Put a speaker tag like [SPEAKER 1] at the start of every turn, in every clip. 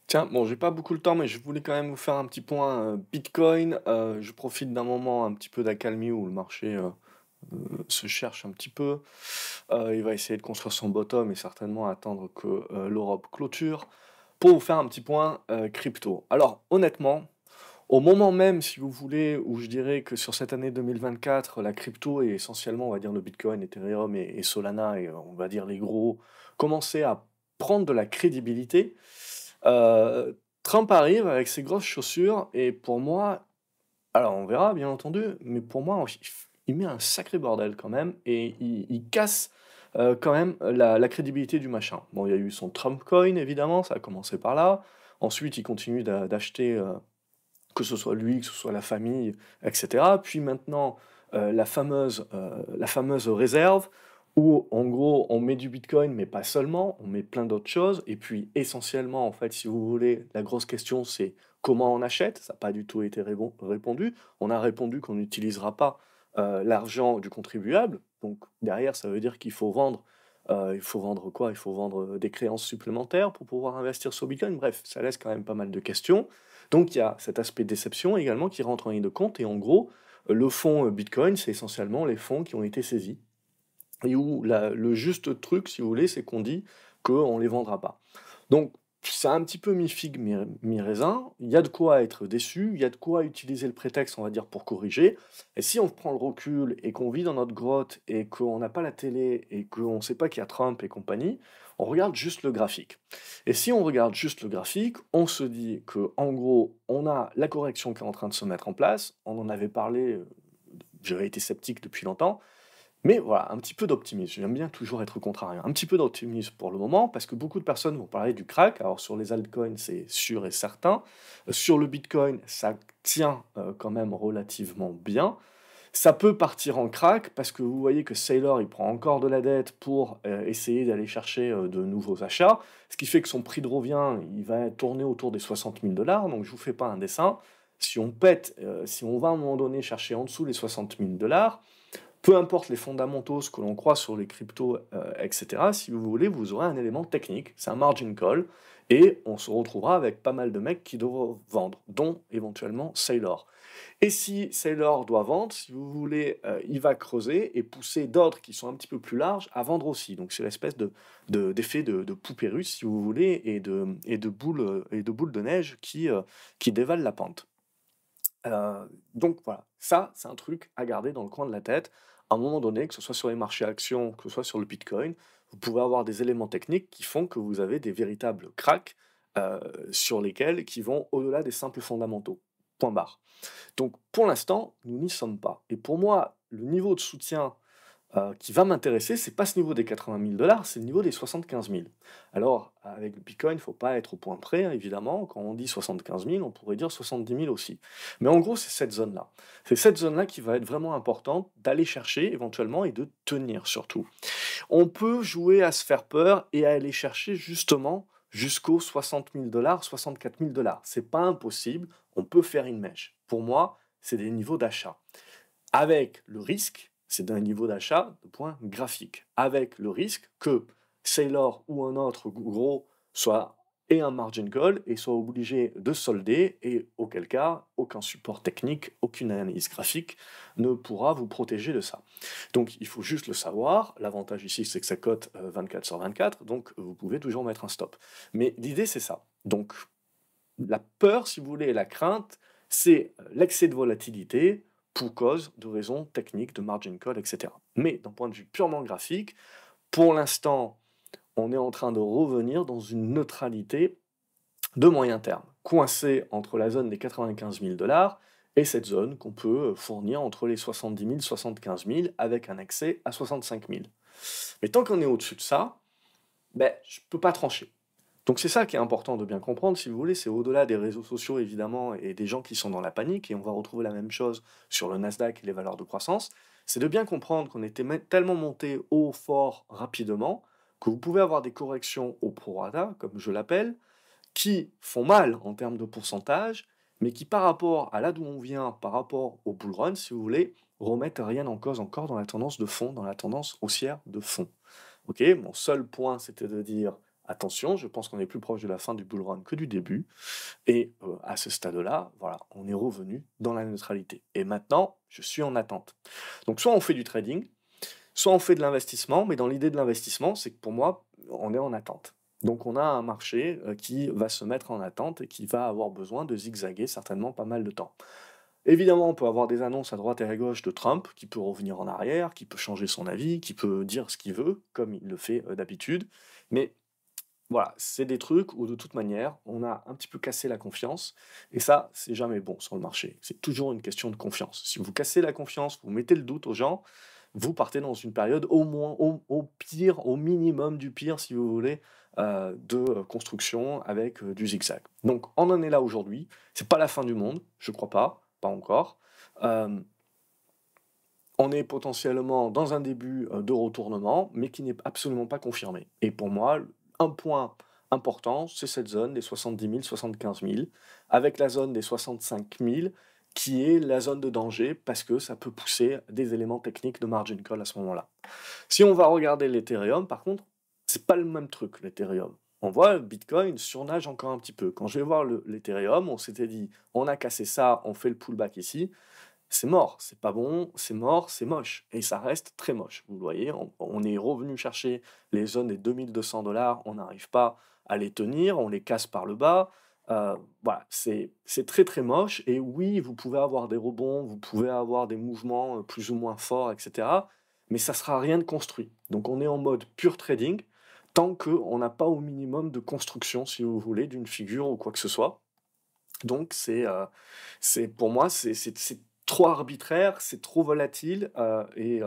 [SPEAKER 1] Tiens, bon, j'ai pas beaucoup le temps, mais je voulais quand même vous faire un petit point Bitcoin. Je profite d'un moment un petit peu d'accalmie où le marché se cherche un petit peu. Il va essayer de construire son bottom et certainement attendre que l'Europe clôture pour vous faire un petit point crypto. Alors, honnêtement, au moment même, si vous voulez, où je dirais que sur cette année 2024, la crypto et essentiellement, on va dire le Bitcoin, Ethereum et Solana, et on va dire les gros, commençaient à prendre de la crédibilité. Trump arrive avec ses grosses chaussures et pour moi, alors on verra bien entendu, mais pour moi, il met un sacré bordel quand même et il casse, quand même la crédibilité du machin. Bon, il y a eu son Trump coin évidemment, ça a commencé par là. Ensuite, il continue d'acheter, que ce soit lui, que ce soit la famille, et cetera. Puis maintenant, la fameuse réserve où, en gros, on met du bitcoin, mais pas seulement, on met plein d'autres choses. Et puis, essentiellement, en fait, si vous voulez, la grosse question, c'est comment on achète? Ça n'a pas du tout été répondu. On a répondu qu'on n'utilisera pas l'argent du contribuable. Donc, derrière, ça veut dire qu'il faut vendre. Il faut vendre quoi? Il faut vendre des créances supplémentaires pour pouvoir investir sur Bitcoin. Bref, ça laisse quand même pas mal de questions. Donc il y a cet aspect déception également qui rentre en ligne de compte et en gros, le fonds, Bitcoin, c'est essentiellement les fonds qui ont été saisis et où le juste truc, si vous voulez, c'est qu'on dit qu'on ne les vendra pas. Donc, c'est un petit peu mi-figue, mi-raisin. Il y a de quoi être déçu, il y a de quoi utiliser le prétexte, on va dire, pour corriger. Et si on prend le recul et qu'on vit dans notre grotte et qu'on n'a pas la télé et qu'on ne sait pas qu'il y a Trump et compagnie, on regarde juste le graphique. Et si on regarde juste le graphique, on se dit que, en gros, on a la correction qui est en train de se mettre en place. On en avait parlé, j'avais été sceptique depuis longtemps. Mais voilà, un petit peu d'optimisme. J'aime bien toujours être contrariant. Un petit peu d'optimisme pour le moment, parce que beaucoup de personnes vont parler du crack. Alors sur les altcoins, c'est sûr et certain. Sur le Bitcoin, ça tient quand même relativement bien. Ça peut partir en crack, parce que vous voyez que Saylor, il prend encore de la dette pour essayer d'aller chercher de nouveaux achats, ce qui fait que son prix de revient, il va tourner autour des 60 000 $. Donc je vous fais pas un dessin. Si on pète, si on va à un moment donné chercher en dessous les 60 000 $, peu importe les fondamentaux, ce que l'on croit sur les cryptos, etc., si vous voulez, vous aurez un élément technique, c'est un margin call, et on se retrouvera avec pas mal de mecs qui doivent vendre, dont éventuellement Saylor. Et si Saylor doit vendre, si vous voulez, il va creuser et pousser d'autres qui sont un petit peu plus larges à vendre aussi. Donc c'est l'espèce d'effet de poupée russe, si vous voulez, et de boule de neige qui dévalent la pente. Donc voilà, ça, c'est un truc à garder dans le coin de la tête. À un moment donné, que ce soit sur les marchés actions, que ce soit sur le Bitcoin, vous pouvez avoir des éléments techniques qui font que vous avez des véritables cracks, sur lesquels qui vont au-delà des simples fondamentaux. Point barre. Donc pour l'instant, nous n'y sommes pas et pour moi, le niveau de soutien qui va m'intéresser, c'est pas ce niveau des 80 000 $, c'est le niveau des 75 000. Alors, avec le Bitcoin, il faut pas être au point près, hein, évidemment. Quand on dit 75 000, on pourrait dire 70 000 aussi. Mais en gros, c'est cette zone-là. C'est cette zone-là qui va être vraiment importante d'aller chercher éventuellement et de tenir surtout. On peut jouer à se faire peur et à aller chercher justement jusqu'aux 60 000 $, 64 000 $. C'est pas impossible, on peut faire une mèche. Pour moi, c'est des niveaux d'achat. Avec le risque, c'est d'un niveau d'achat de point graphique, avec le risque que Sailor ou un autre gros soit ait un margin call et soit obligé de solder, et auquel cas, aucun support technique, aucune analyse graphique ne pourra vous protéger de ça. Donc il faut juste le savoir, l'avantage ici c'est que ça cote 24 sur 24, donc vous pouvez toujours mettre un stop. Mais l'idée c'est ça. Donc la peur, si vous voulez, et la crainte, c'est l'excès de volatilité pour cause de raisons techniques, de margin call, etc. Mais d'un point de vue purement graphique, pour l'instant, on est en train de revenir dans une neutralité de moyen terme, coincé entre la zone des 95 000 $ et cette zone qu'on peut fournir entre les 70 000 et 75 000 avec un accès à 65 000. Mais tant qu'on est au-dessus de ça, ben, je ne peux pas trancher. Donc c'est ça qui est important de bien comprendre, si vous voulez, c'est au-delà des réseaux sociaux évidemment et des gens qui sont dans la panique, et on va retrouver la même chose sur le Nasdaq et les valeurs de croissance, c'est de bien comprendre qu'on était tellement monté haut, fort, rapidement, que vous pouvez avoir des corrections au prorata, comme je l'appelle, qui font mal en termes de pourcentage, mais qui par rapport à là d'où on vient, par rapport au bull run, si vous voulez, remettent rien en cause encore dans la tendance de fond, dans la tendance haussière de fond. Ok, mon seul point, c'était de dire Attention, je pense qu'on est plus proche de la fin du bull run que du début. Et à ce stade-là, voilà, on est revenu dans la neutralité. Et maintenant, je suis en attente. Donc soit on fait du trading, soit on fait de l'investissement, mais dans l'idée de l'investissement, c'est que pour moi, on est en attente. Donc on a un marché qui va se mettre en attente et qui va avoir besoin de zigzaguer certainement pas mal de temps. Évidemment, on peut avoir des annonces à droite et à gauche de Trump, qui peut revenir en arrière, qui peut changer son avis, qui peut dire ce qu'il veut, comme il le fait d'habitude. Mais voilà, c'est des trucs où de toute manière, on a un petit peu cassé la confiance, et ça, c'est jamais bon sur le marché. C'est toujours une question de confiance. Si vous cassez la confiance, vous mettez le doute aux gens, vous partez dans une période au moins, au pire, au minimum du pire, si vous voulez, de construction avec du zigzag. Donc, on en est là aujourd'hui. C'est pas la fin du monde, je crois pas encore. Euh, on est potentiellement dans un début de retournement, mais qui n'est absolument pas confirmé. Et pour moi, un point important, c'est cette zone des 70 000, 75 000, avec la zone des 65 000, qui est la zone de danger, parce que ça peut pousser des éléments techniques de margin call à ce moment-là. Si on va regarder l'Ethereum, par contre, c'est pas le même truc, l'Ethereum. On voit le Bitcoin surnage encore un petit peu. Quand je vais voir l'Ethereum, on s'était dit, on a cassé ça, on fait le pullback ici. C'est mort, c'est pas bon, c'est mort, c'est moche. Et ça reste très moche. Vous le voyez, on est revenu chercher les zones des 2200 $, on n'arrive pas à les tenir, on les casse par le bas. Voilà, c'est très très moche. Et oui, vous pouvez avoir des rebonds, vous pouvez avoir des mouvements plus ou moins forts, etc. Mais ça sera rien de construit. Donc on est en mode pure trading, tant qu'on n'a pas au minimum de construction, si vous voulez, d'une figure ou quoi que ce soit. Donc pour moi, c'est trop arbitraire, c'est trop volatile, et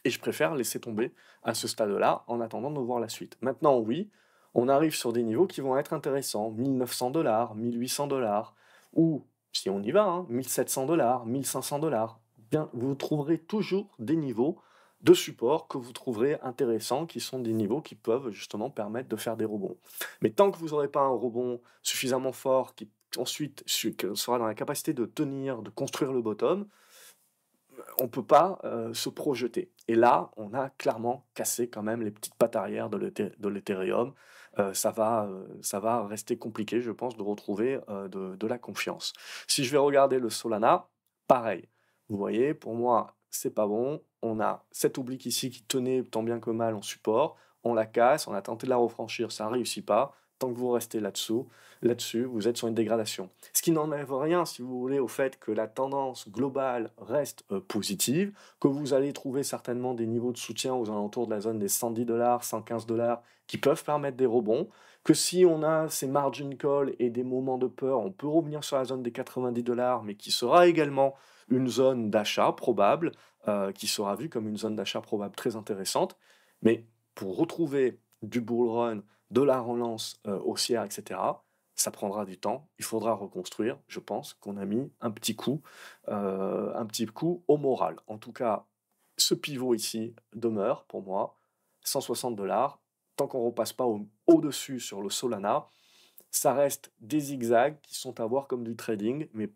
[SPEAKER 1] je préfère laisser tomber à ce stade-là en attendant de voir la suite. Maintenant, oui, on arrive sur des niveaux qui vont être intéressants, 1900 $, 1800 $, ou, si on y va, hein, 1700 $, 1500 $. Bien, vous trouverez toujours des niveaux de support que vous trouverez intéressants, qui sont des niveaux qui peuvent justement permettre de faire des rebonds. Mais tant que vous n'aurez pas un rebond suffisamment fort qui ensuite sera dans la capacité de tenir, de construire le bottom, on ne peut pas se projeter. Et là, on a clairement cassé quand même les petites pattes arrière de l'Ethereum. Ça va rester compliqué, je pense, de retrouver de la confiance. Si je vais regarder le Solana, pareil. Vous voyez, pour moi, c'est pas bon. On a cette oblique ici qui tenait tant bien que mal en support. On la casse, on a tenté de la refranchir, ça ne réussit pas. Tant que vous restez là-dessus, vous êtes sur une dégradation. Ce qui n'enlève rien, si vous voulez, au fait que la tendance globale reste positive, que vous allez trouver certainement des niveaux de soutien aux alentours de la zone des 110 $, 115 $ qui peuvent permettre des rebonds, que si on a ces margin calls et des moments de peur, on peut revenir sur la zone des 90 $, mais qui sera également une zone d'achat probable, qui sera vue comme une zone d'achat probable très intéressante. Mais pour retrouver du bull run, de la relance haussière, etc., ça prendra du temps, il faudra reconstruire. Je pense qu'on a mis un petit coup au moral. En tout cas, ce pivot ici demeure pour moi 160 $. Tant qu'on ne repasse pas au-dessus sur le Solana, ça reste des zigzags qui sont à voir comme du trading, mais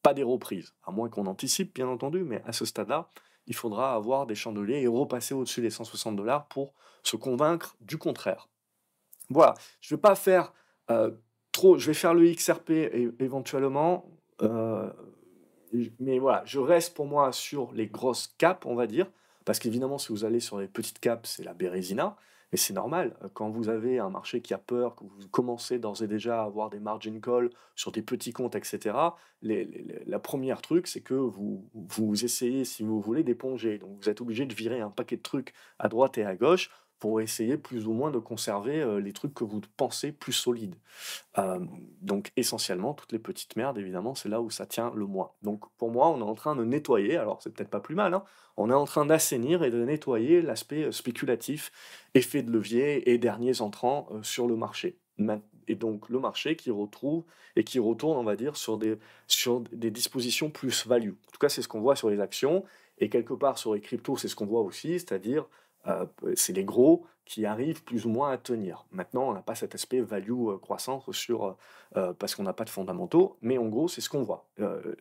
[SPEAKER 1] pas des reprises. À moins qu'on anticipe, bien entendu, mais à ce stade-là, il faudra avoir des chandeliers et repasser au-dessus des 160 $ pour se convaincre du contraire. Voilà, je vais pas faire trop, je vais faire le XRP éventuellement, mais voilà, je reste pour moi sur les grosses caps, on va dire, parce qu'évidemment, si vous allez sur les petites caps, c'est la bérésina, et c'est normal, quand vous avez un marché qui a peur, que vous commencez d'ores et déjà à avoir des margin calls sur des petits comptes, etc., la première truc, c'est que vous essayez, si vous voulez, d'éponger, donc vous êtes obligé de virer un paquet de trucs à droite et à gauche, pour essayer plus ou moins de conserver les trucs que vous pensez plus solides. Donc essentiellement, toutes les petites merdes, évidemment, c'est là où ça tient le moins. Donc pour moi, on est en train de nettoyer, alors c'est peut-être pas plus mal, hein, on est en train d'assainir et de nettoyer l'aspect spéculatif, effet de levier et derniers entrants sur le marché. Et donc le marché qui retrouve et qui retourne, on va dire, sur des dispositions plus value. En tout cas, c'est ce qu'on voit sur les actions, et quelque part sur les cryptos, c'est ce qu'on voit aussi, c'est-à-dire c'est les gros qui arrivent plus ou moins à tenir. Maintenant, on n'a pas cet aspect value croissance parce qu'on n'a pas de fondamentaux, mais en gros, c'est ce qu'on voit.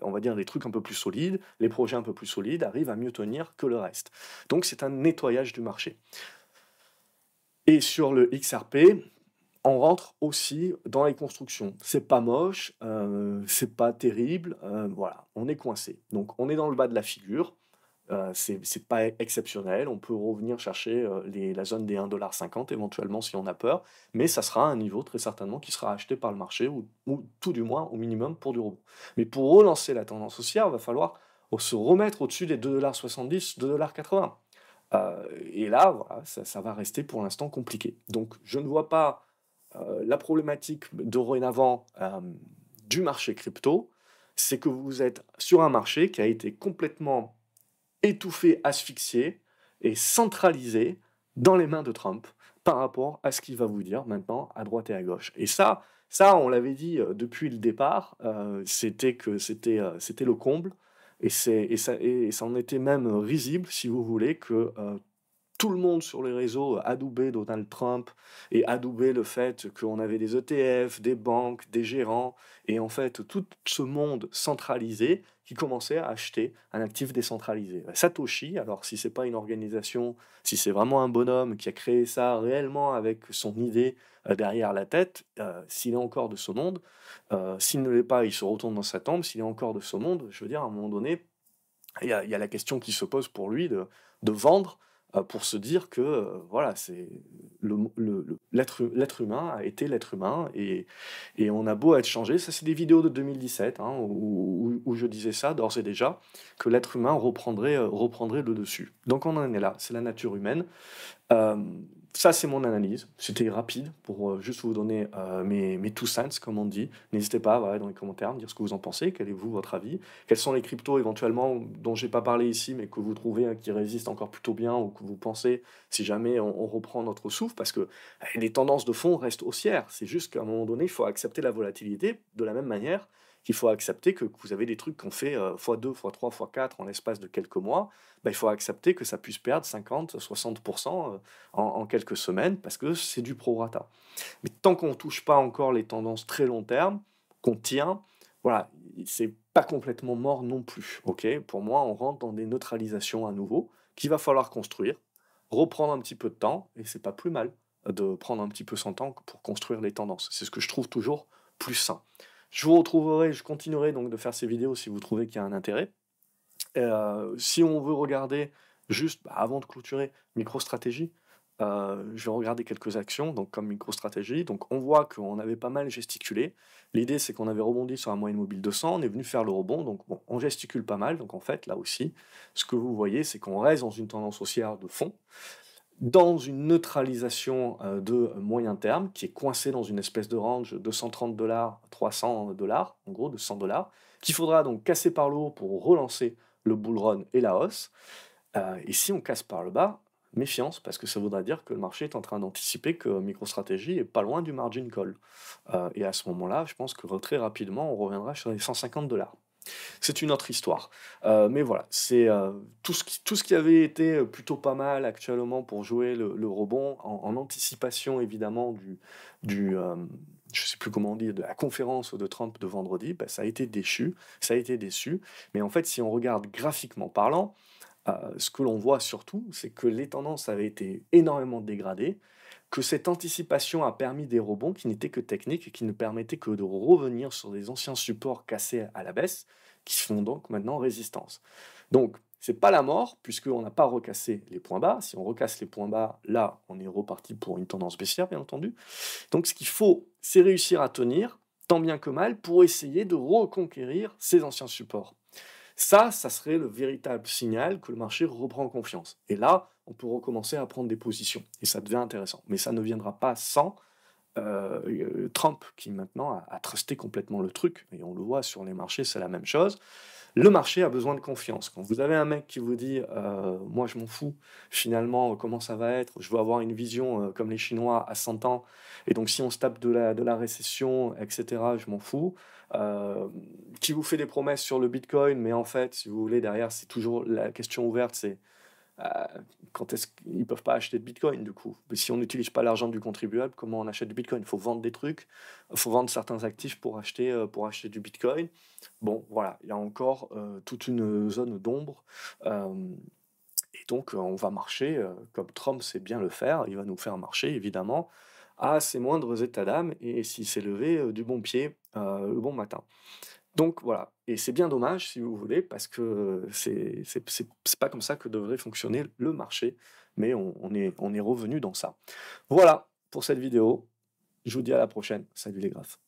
[SPEAKER 1] On va dire des trucs un peu plus solides, les projets un peu plus solides arrivent à mieux tenir que le reste. Donc c'est un nettoyage du marché. Et sur le XRP, on rentre aussi dans les constructions. C'est pas moche, c'est pas terrible, voilà, on est coincé. Donc on est dans le bas de la figure, c'est pas exceptionnel, on peut revenir chercher, la zone des 1,50 $ éventuellement si on a peur, mais ça sera un niveau très certainement qui sera acheté par le marché ou tout du moins au minimum pour du rebond. Mais pour relancer la tendance haussière, il va falloir se remettre au-dessus des 2,70 $, 2,80 $. Et là, voilà, ça va rester pour l'instant compliqué. Donc je ne vois pas la problématique dorénavant du marché crypto, c'est que vous êtes sur un marché qui a été complètement étouffé, asphyxié et centralisé dans les mains de Trump par rapport à ce qu'il va vous dire maintenant à droite et à gauche. Et ça on l'avait dit depuis le départ, c'était le comble, et ça en était même risible, si vous voulez, que tout le monde sur les réseaux adoubait Donald Trump et adoubait le fait qu'on avait des ETF, des banques, des gérants, et en fait tout ce monde centralisé qui commençait à acheter un actif décentralisé. Satoshi, alors si c'est pas une organisation, si c'est vraiment un bonhomme qui a créé ça réellement avec son idée derrière la tête, s'il est encore de ce monde, s'il ne l'est pas, il se retourne dans sa tombe, s'il est encore de ce monde, je veux dire, à un moment donné, il y a la question qui se pose pour lui de vendre pour se dire que voilà, c'est l'être humain a été l'être humain, et on a beau être changé. Ça, c'est des vidéos de 2017 hein, où je disais ça d'ores et déjà, que l'être humain reprendrait le dessus. Donc on en est là, c'est la nature humaine. Euh, Ça, c'est mon analyse. C'était rapide pour juste vous donner mes two cents, comme on dit. N'hésitez pas voilà, dans les commentaires à me dire ce que vous en pensez. Quel est vous, votre avis? Quels sont les cryptos éventuellement dont j'ai pas parlé ici, mais que vous trouvez qui résistent encore plutôt bien, ou que vous pensez si jamais on reprend notre souffle? Parce que les tendances de fond restent haussières. C'est juste qu'à un moment donné, il faut accepter la volatilité de la même manière qu'il faut accepter que vous avez des trucs qu'on fait x2, x3, x4 en l'espace de quelques mois. Ben, il faut accepter que ça puisse perdre 50, 60% en quelques semaines, parce que c'est du prorata. Mais tant qu'on ne touche pas encore les tendances très long terme, qu'on tient, voilà, c'est pas complètement mort non plus. Ok, pour moi, on rentre dans des neutralisations à nouveau qu'il va falloir construire, reprendre un petit peu de temps, et c'est pas plus mal de prendre un petit peu son temps pour construire les tendances. C'est ce que je trouve toujours plus sain. Je vous retrouverai, je continuerai donc de faire ces vidéos si vous trouvez qu'il y a un intérêt. Si on veut regarder juste, avant de clôturer, MicroStratégie, je vais regarder quelques actions, donc comme MicroStratégie. Donc on voit qu'on avait pas mal gesticulé. L'idée, c'est qu'on avait rebondi sur la moyenne mobile 200, on est venu faire le rebond, donc bon, on gesticule pas mal. Donc en fait, là aussi, ce que vous voyez, c'est qu'on reste dans une tendance haussière de fond, dans une neutralisation de moyen terme, qui est coincée dans une espèce de range de 130 $, 300 $, en gros de 100 $, qu'il faudra donc casser par le haut pour relancer le bull run et la hausse. Et si on casse par le bas, méfiance, parce que ça voudra dire que le marché est en train d'anticiper que MicroStratégie est pas loin du margin call. Et à ce moment-là, je pense que très rapidement, on reviendra sur les 150 $. C'est une autre histoire. Mais voilà, c'est tout ce qui avait été plutôt pas mal actuellement pour jouer le rebond, en anticipation évidemment je sais plus comment on dit, de la conférence de Trump de vendredi, ben, ça a été déçu, ça a été déçu. Mais en fait, si on regarde graphiquement parlant, ce que l'on voit surtout, c'est que les tendances avaient été énormément dégradées, que cette anticipation a permis des rebonds qui n'étaient que techniques et qui ne permettaient que de revenir sur des anciens supports cassés à la baisse, qui font donc maintenant résistance. Donc, c'est pas la mort, puisqu'on n'a pas recassé les points bas. Si on recasse les points bas, là, on est reparti pour une tendance baissière, bien entendu. Donc, ce qu'il faut, c'est réussir à tenir, tant bien que mal, pour essayer de reconquérir ces anciens supports. Ça serait le véritable signal que le marché reprend confiance. Et là, on peut recommencer à prendre des positions. Et ça devient intéressant. Mais ça ne viendra pas sans Trump, qui maintenant a trusté complètement le truc. Et on le voit sur les marchés, c'est la même chose. Le marché a besoin de confiance. Quand vous avez un mec qui vous dit moi je m'en fous, finalement, comment ça va être, je veux avoir une vision comme les Chinois à 100 ans, et donc si on se tape de la récession, etc., je m'en fous, qui vous fait des promesses sur le Bitcoin, mais en fait, si vous voulez, derrière, c'est toujours la question ouverte, c'est euh, quand est-ce qu'ils ne peuvent pas acheter de Bitcoin, du coup? Mais si on n'utilise pas l'argent du contribuable, comment on achète du Bitcoin? Il faut vendre des trucs, il faut vendre certains actifs pour acheter du Bitcoin. Bon, voilà, il y a encore toute une zone d'ombre. donc on va marcher, comme Trump sait bien le faire, il va nous faire marcher évidemment à ses moindres états d'âme et s'il s'est levé, du bon pied, le bon matin. Donc voilà, et c'est bien dommage si vous voulez parce que c'est pas comme ça que devrait fonctionner le marché, mais on est revenu dans ça. Voilà pour cette vidéo, je vous dis à la prochaine. Salut les graphes.